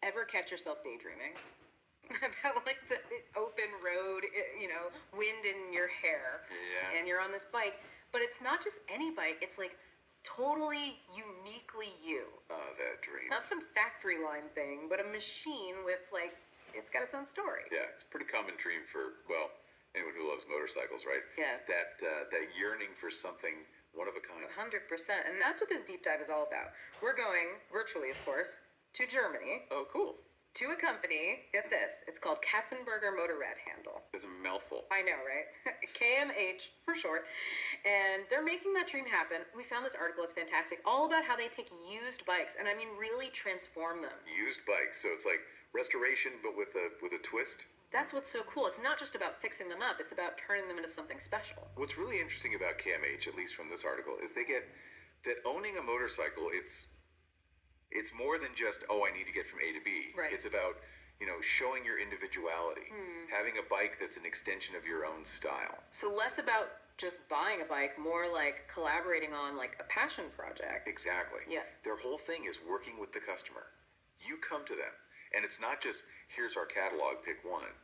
Ever catch yourself daydreaming about like the open road, wind in your hair, and you're on this bike, but it's not just any bike, it's like totally uniquely you. Oh, that dream. Not some factory line thing, but a machine with like, it's got its own story. Yeah, it's a pretty common dream for, well, anyone who loves motorcycles, right? Yeah. That yearning for something one of a kind. 100%. And that's what this deep dive is all about. We're going, virtually of course, to Germany. Oh, cool. To a company, get this, it's called Kapfenberger Motorradhandel. It's a mouthful. I know, right? KMH for short. And they're making that dream happen. We found this article, it's fantastic, all about how they take used bikes and I mean really transform them. Used bikes, so it's like restoration but with a twist. That's what's so cool. It's not just about fixing them up, it's about turning them into something special. What's really interesting about KMH, at least from this article, is they get that owning a motorcycle, it's more than just, oh, I need to get from A to B. Right. It's about, showing your individuality, having a bike that's an extension of your own style. So less about just buying a bike, more like collaborating on like a passion project. Exactly. Yeah. Their whole thing is working with the customer. You come to them, and it's not just, here's our catalog, pick one.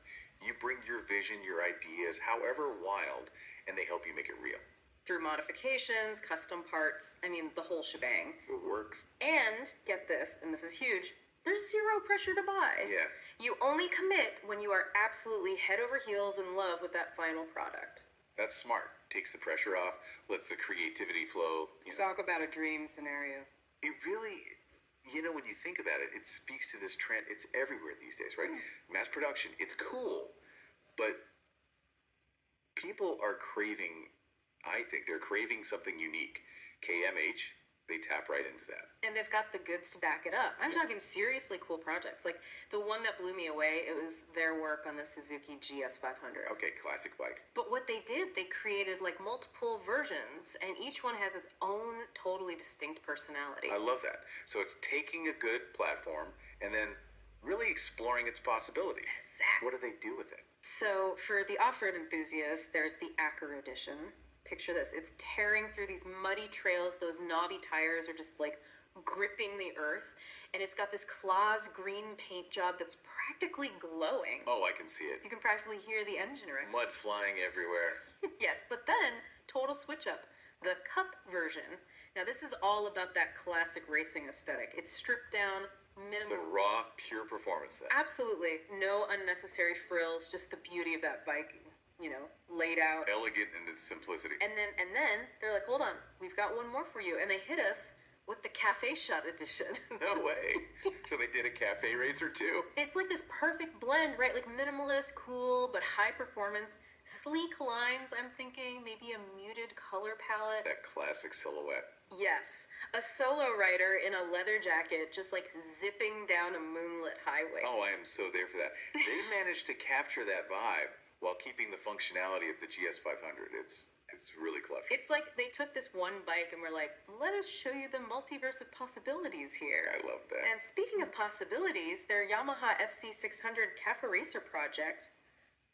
You bring your vision, your ideas, however wild, and they help you make it real. Through modifications, custom parts, I mean, the whole shebang. It works. And, get this, and this is huge, there's zero pressure to buy. Yeah. You only commit when you are absolutely head over heels in love with that final product. That's smart. Takes the pressure off, lets the creativity flow. Talk about a dream scenario. It really, when you think about it, it speaks to this trend. It's everywhere these days, right? Mass production, it's cool, but people are craving, I think they're craving something unique. KMH, they tap right into that. And they've got the goods to back it up. I'm talking seriously cool projects. Like the one that blew me away, it was their work on the Suzuki GS500. Okay, classic bike. But what they did, they created like multiple versions, and each one has its own totally distinct personality. I love that. So it's taking a good platform and then really exploring its possibilities. Exactly. What do they do with it? So for the off-road enthusiasts, there's the Acro edition. Picture this, it's tearing through these muddy trails, those knobby tires are just like gripping the earth, and it's got this Claas green paint job that's practically glowing. Oh, I can see it. You can practically hear the engine room. Mud flying everywhere. Yes, but then, total switch up, the Cup version. Now this is all about that classic racing aesthetic. It's stripped down, It's minimal. a raw, pure performance then. Absolutely, no unnecessary frills, just the beauty of that bike, laid out. Elegant in its simplicity. And then they're like, hold on, we've got one more for you. And they hit us with the Cafe Shot edition. No way. So they did a cafe racer too? It's like this perfect blend, right? Like minimalist, cool, but high performance. Sleek lines, I'm thinking. Maybe a muted color palette. That classic silhouette. Yes. A solo rider in a leather jacket just like zipping down a moonlit highway. Oh, I am so there for that. They managed to capture that vibe while keeping the functionality of the GS500. It's really clever. It's like they took this one bike and were like, let us show you the multiverse of possibilities here. I love that. And speaking of possibilities, their Yamaha FC600 Cafe Racer project,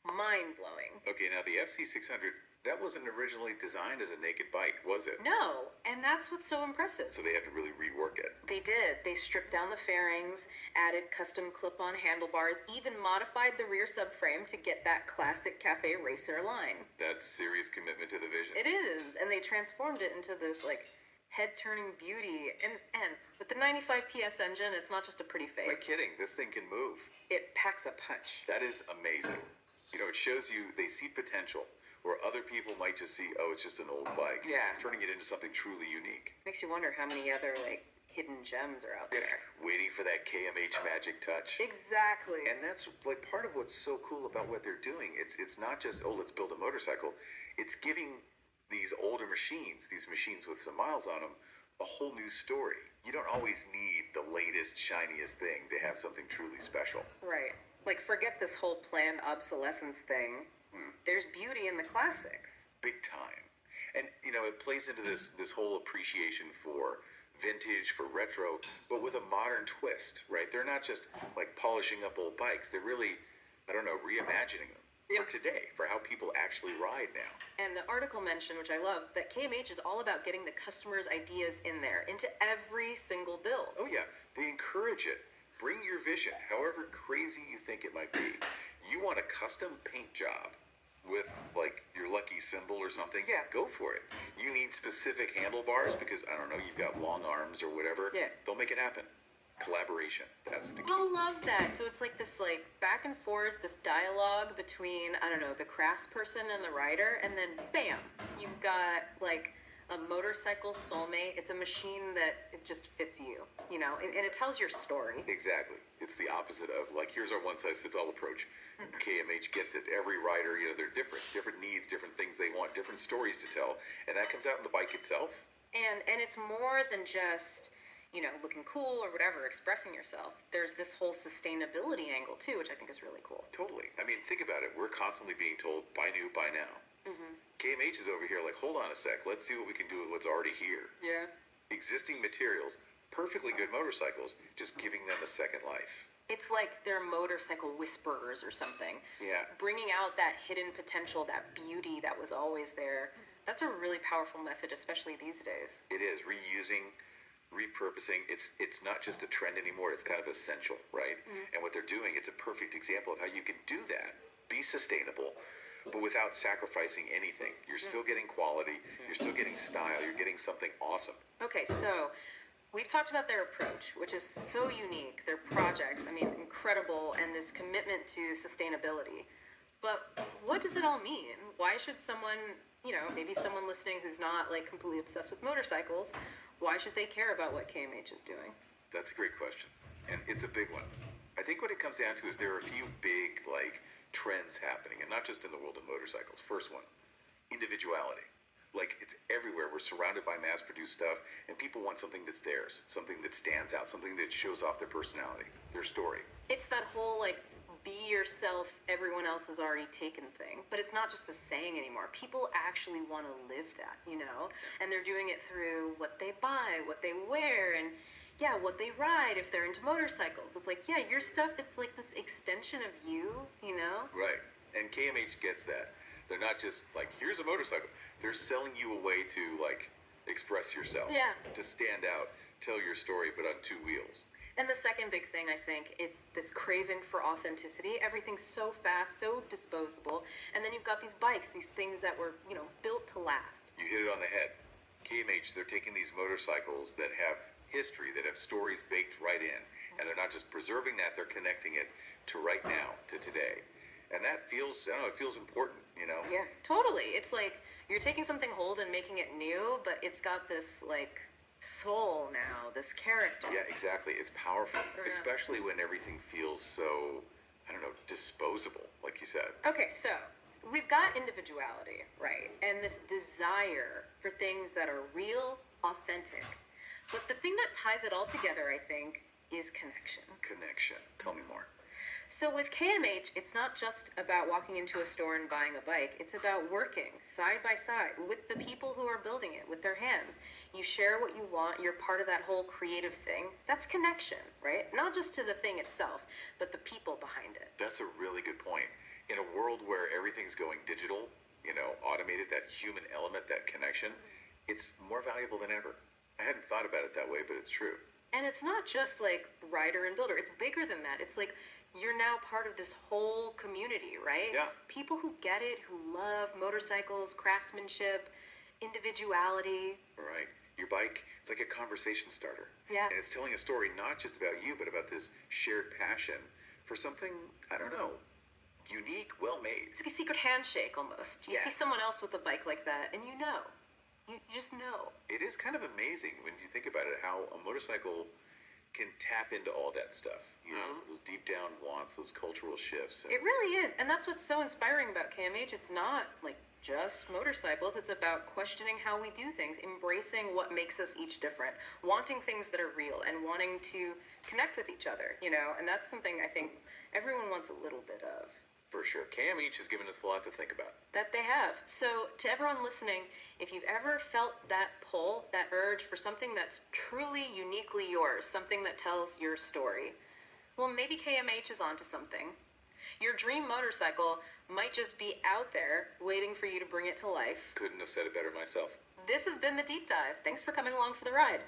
mind-blowing. Okay, now the FC600, that wasn't originally designed as a naked bike, was it? No, and that's what's so impressive. So they had to really rework it. They did. They stripped down the fairings, added custom clip-on handlebars, even modified the rear subframe to get that classic Cafe Racer line. That's serious commitment to the vision. It is, and they transformed it into this, like, head-turning beauty. And with the 95 PS engine, it's not just a pretty Am I fake. kidding? This thing can move. It packs a punch. That is amazing. It shows you they see potential where other people might just see, oh, it's just an old bike. Yeah. Turning it into something truly unique. Makes you wonder how many other, like, hidden gems are out there. Waiting for that KMH magic touch. Exactly. And that's like part of what's so cool about what they're doing. It's not just, oh, let's build a motorcycle. It's giving these older machines, these machines with some miles on them, a whole new story. You don't always need the latest, shiniest thing to have something truly special. Right. Like, forget this whole planned obsolescence thing. There's beauty in the classics. Big time. And, it plays into this whole appreciation for vintage, for retro, but with a modern twist, right? They're not just, like, polishing up old bikes. They're really, reimagining them for today, for how people actually ride now. And the article mentioned, which I love, that KMH is all about getting the customer's ideas in there, into every single build. Oh, yeah. They encourage it. bring your vision, however crazy you think it might be. You want a custom paint job with like your lucky symbol or something? Yeah. Go for it. You need specific handlebars because, I don't know, you've got long arms or whatever. Yeah. They'll make it happen. Collaboration. That's the key. I love that. So it's like this like back and forth, this dialogue between, I don't know, the craftsperson and the rider, and then bam, you've got like a motorcycle soulmate. It's a machine that it just fits you, you know, and it tells your story. Exactly. It's the opposite of like, here's our one-size-fits-all approach. KMH gets it. Every rider, you know, they're different needs, different things they want, different stories to tell, and that comes out in the bike itself. And it's more than just, you know, looking cool or whatever, expressing yourself. There's this whole sustainability angle too, which I think is really cool. Totally. I mean, think about it. We're constantly being told, buy new, buy now. KMH is over here like, hold on a sec. Let's see what we can do with what's already here. Yeah. Existing materials, perfectly good motorcycles, just giving them a second life. It's like they're motorcycle whisperers or something. Yeah. Bringing out that hidden potential, that beauty that was always there. That's a really powerful message, especially these days. It is. Reusing, repurposing. It's not just a trend anymore. It's kind of essential, right? And what they're doing, it's a perfect example of how you can do that. Be sustainable, but without sacrificing anything. You're still getting quality. You're still getting style. You're getting something awesome. Okay, so we've talked about their approach, which is so unique, their projects, I mean, incredible, and this commitment to sustainability. But what does it all mean? Why should someone, you know, maybe someone listening who's not like completely obsessed with motorcycles, why should they care about what KMH is doing? That's a great question. And it's a big one. I think what it comes down to is there are a few big, like, trends happening, and not just in the world of motorcycles. First one, individuality. Like, it's everywhere. We're surrounded by mass-produced stuff, and people want something that's theirs, something that stands out, something that shows off their personality, their story. It's that whole like be yourself, everyone else has already taken thing. But it's not just a saying anymore. People actually want to live that, you know? And they're doing it through what they buy, what they wear, and yeah, what they ride if they're into motorcycles. It's like, yeah, your stuff, it's like this extension of you, you know? Right. And KMH gets that. They're not just like, here's a motorcycle. They're selling you a way to like express yourself. Yeah. To stand out, tell your story, but on two wheels. And the second big thing, I think, it's this craving for authenticity. Everything's so fast, so disposable. And then you've got these bikes, these things that were, you know, built to last. You hit it on the head. KMH, they're taking these motorcycles that have history, that have stories baked right in, and they're not just preserving that, they're connecting it to right now, to today. And that feels, I don't know, it feels important, you know? Yeah, totally. It's like you're taking something old and making it new, but it's got this like soul now, this character. Yeah, exactly. It's powerful, Yeah. especially when everything feels so, I don't know, disposable, like you said. Okay, so we've got individuality, right? And this desire for things that are real, authentic. But the thing that ties it all together, I think, is connection. Connection. Tell me more. So with KMH, it's not just about walking into a store and buying a bike. It's about working side by side with the people who are building it with their hands. You share what you want. You're part of that whole creative thing. That's connection, right? Not just to the thing itself, but the people behind it. That's a really good point. In a world where everything's going digital, you know, automated, that human element, that connection, it's more valuable than ever. I hadn't thought about it that way, but it's true. And it's not just like rider and builder. It's bigger than that. It's like you're now part of this whole community, right? Yeah. People who get it, who love motorcycles, craftsmanship, individuality. Right. Your bike, it's like a conversation starter. Yeah. And it's telling a story not just about you, but about this shared passion for something, I don't know, unique, well-made. It's like a secret handshake almost. You Yeah. see someone else with a bike like that, and you know. You just know. It is kind of amazing when you think about it, how a motorcycle can tap into all that stuff. You know, those deep down wants, those cultural shifts. It really is. And that's what's so inspiring about KMH. It's not like just motorcycles. It's about questioning how we do things, embracing what makes us each different, wanting things that are real, and wanting to connect with each other, you know? And that's something I think everyone wants a little bit of. For sure. KMH has given us a lot to think about. That they have. So to everyone listening, if you've ever felt that pull, that urge for something that's truly uniquely yours, something that tells your story, well, maybe KMH is onto something. Your dream motorcycle might just be out there waiting for you to bring it to life. Couldn't have said it better myself. This has been the Deep Dive. Thanks for coming along for the ride.